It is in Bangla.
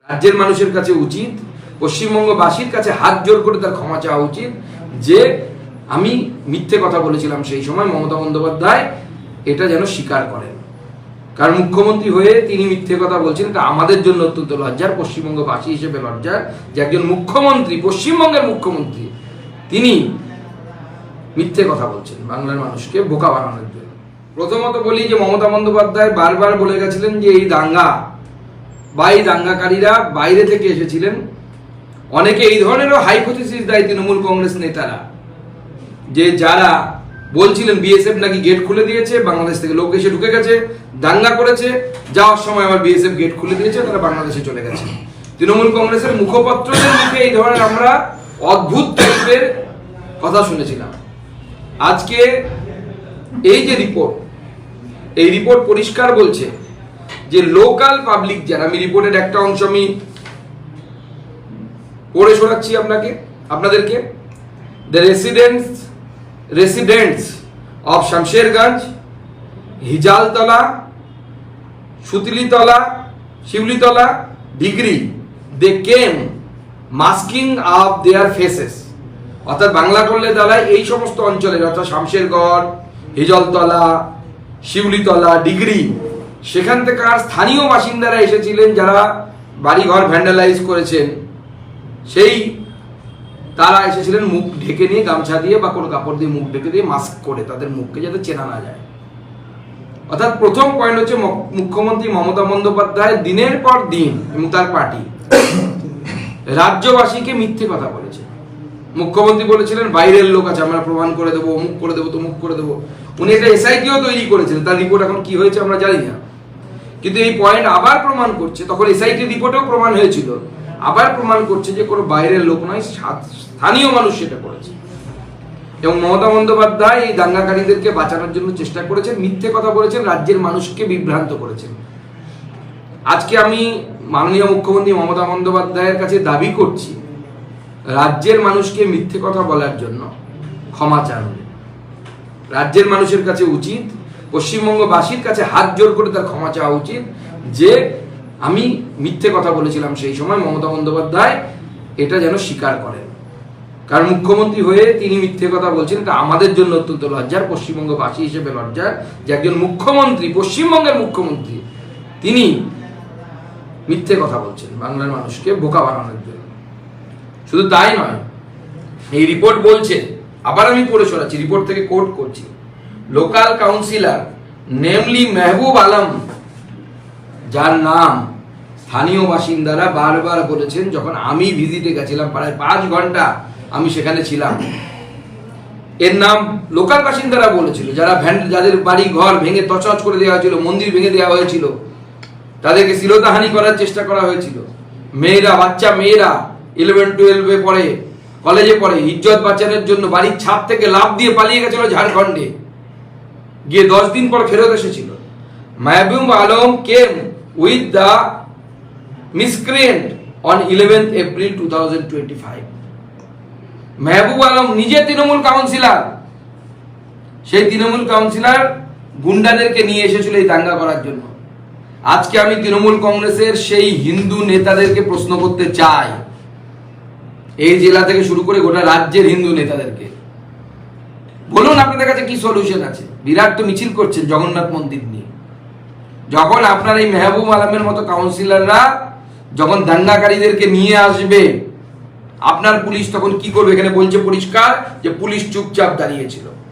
রাজ্যের মানুষের কাছে উচিত, পশ্চিমবঙ্গবাসীর কাছে হাত জোর করে তার ক্ষমা চাওয়া উচিত যে আমি মিথ্যে কথা বলেছিলাম সেই সময়। মমতা বন্দ্যোপাধ্যায় এটা যেন স্বীকার করেন, কারণ মুখ্যমন্ত্রী হয়ে তিনি মিথ্যে কথা বলছেন। এটা আমাদের জন্য অত্যন্ত লজ্জার, পশ্চিমবঙ্গবাসী হিসেবে লজ্জার যে একজন মুখ্যমন্ত্রী, পশ্চিমবঙ্গের মুখ্যমন্ত্রী, তিনি মিথ্যে কথা বলছেন বাংলার মানুষকে বোকা বানানোর জন্য। প্রথমত বলি যে মমতা বন্দ্যোপাধ্যায় বারবার বলে গেছিলেন যে এই দাঙ্গা বা এই দাঙ্গাকারীরা বাইরে থেকে এসেছিলেন। অনেকে এই ধরনেরও হাইপোথিসিস দেয় তৃণমূল কংগ্রেস নেতারা, যে যারা বলছিলেন বিএসএফ নাকি গেট খুলে দিয়েছে, বাংলাদেশ থেকে লোক এসে ঢুকে গেছে, দাঙ্গা করেছে, যাওয়ার সময় আবার বিএসএফ গেট খুলে দিয়েছে, তারা বাংলাদেশে চলে গেছে। তৃণমূল কংগ্রেসের মুখপত্রদের মুখে এই ধরনের আমরা অদ্ভুত টাইপের কথা শুনেছিলাম। আজকে এই যে রিপোর্ট, এই রিপোর্ট পরিষ্কার বলছে যে লোকাল পাবলিক যারা, আমি রিপোর্টের একটা অংশ আমি পড়ে শোনাচ্ছি আপনাদেরকে। The residents of Shamsherganj, Hijaltala, Sutilitala, Shivlitala, Digri, they came masking of their faces. অর্থাৎ বাংলা করলে দাঁড়ায় এই সমস্ত অঞ্চলের, অর্থাৎ শামশেরগড়, হিজলতলা, শিউলিতলা, ডিগ্রি, সেখান থেকে আর স্থানীয় বাসিন্দারা এসেছিলেন যারা বাড়িঘর ভ্যান্ডালাইজ করেছেন। সেই তারা এসেছিলেন মুখ ঢেকে নিয়ে, গামছা দিয়ে বা কোনো কাপড় দিয়ে মুখ ঢেকে দিয়ে, মাস্ক করে তাদের মুখকে যাতে চেনা না যায়। অর্থাৎ প্রথম পয়েন্ট হচ্ছে মুখ্যমন্ত্রী মমতা বন্দ্যোপাধ্যায় দিনের পর দিন এবং তার পার্টি রাজ্যবাসীকে মিথ্যে কথা বলেছে। মুখ্যমন্ত্রী বলেছিলেন বাইরের লোক আছে, আমরা প্রমাণ করে দেবো, অমুক করে দেবো, তমুক করে দেবো। উনি একটা এসআইটিও তৈরি করেছিলেন, তার রিপোর্ট এখন কি হয়েছে আমরা জানি না। কিন্তু এই পয়েন্ট আবার প্রমাণ করছে, তখন এসআইটি রিপোর্টেও প্রমাণ হয়েছিল, আবার প্রমাণ করছে যে কোনো বাইরের লোক নয়, স্থানীয় মানুষ সেটা করেছে। এবং মমতা বন্দ্যোপাধ্যায় এই দাঙ্গাকারীদেরকে বাঁচানোর জন্য চেষ্টা করেছেন, মিথ্যে কথা বলেছেন, রাজ্যের মানুষকে বিভ্রান্ত করেছেন। আজকে আমি মাননীয় মুখ্যমন্ত্রী মমতা বন্দ্যোপাধ্যায়ের কাছে দাবি করছি, রাজ্যের মানুষকে মিথ্যে কথা বলার জন্য ক্ষমা চান। রাজ্যের মানুষের কাছে উচিত, পশ্চিমবঙ্গবাসীর কাছে হাত জোর করে তার ক্ষমা চাওয়া উচিত যে আমি মিথ্যে কথা বলেছিলাম সেই সময়। মমতা বন্দ্যোপাধ্যায় এটা যেন স্বীকার করেন, কারণ মুখ্যমন্ত্রী হয়ে তিনি মিথ্যে কথা বলছেন। এটা আমাদের জন্য অত্যন্ত লজ্জার, পশ্চিমবঙ্গবাসী হিসেবে লজ্জার যে একজন মুখ্যমন্ত্রী, পশ্চিমবঙ্গের মুখ্যমন্ত্রী, তিনি মিথ্যে কথা বলছেন বাংলার মানুষকে বোকা বানানোর জন্য। শুধু তাই নয়, এই রিপোর্ট বলছে, আবার আমি পড়ে শোনাচ্ছি, রিপোর্ট থেকে কোট করছি, local councillor namely Mehboob Alam, যার নাম স্থানীয় বাসিন্দারা বারবার বলেছেন, যখন আমি ভিজিটে গেছিলাম প্রায় 5 ঘন্টা আমি সেখানে ছিলাম, এর নাম লোকাল বাসিন্দারা বলেছিল, যাদের বাড়ি ঘর ভেঙে তছনছ করে দেওয়া হয়েছিল, মন্দির ভেঙে দেওয়া হয়েছিল, তাদেরকে শ্লীলতাহানি করার চেষ্টা করা হয়েছিল। মেয়েরা, বাচ্চা মেয়েরা 11-12 পড়ে, কলেজে পড়ে, ইজ্জত বাঁচানোর জন্য বাড়ির ছাদ থেকে লাফ দিয়ে পালিয়ে গেছিল ঝাড়খণ্ডে, গিয়ে 10 দিন পর ফেরত এসেছিল। Mehboob Alam came with the miscreant on 11th April 2025। Mehboob Alam নিজে তৃণমূল কাউন্সিলর, সেই তৃণমূল কাউন্সিলর গুন্ডাদেরকে নিয়ে এসেছিল এই দাঙ্গা করার জন্য। আজকে আমি তৃণমূল কংগ্রেসের সেই হিন্দু নেতাদেরকে প্রশ্ন করতে চাই, এই জেলা থেকে শুরু করে গোটা রাজ্যের হিন্দু নেতাদেরকে, বলুন আপনাদের কাছে কি সলিউশন আছে? বিরাট তো মিছিল করছেন জগন্নাথ মন্দির নিয়ে। যখন আপনার এই মেহবুব আলমের মতো কাউন্সিলররা যখন দাঙ্গাকারীদেরকে নিয়ে আসবে, আপনার পুলিশ তখন কি করবে? এখানে বলছে পরিষ্কার যে পুলিশ চুপচাপ দাঁড়িয়েছিল।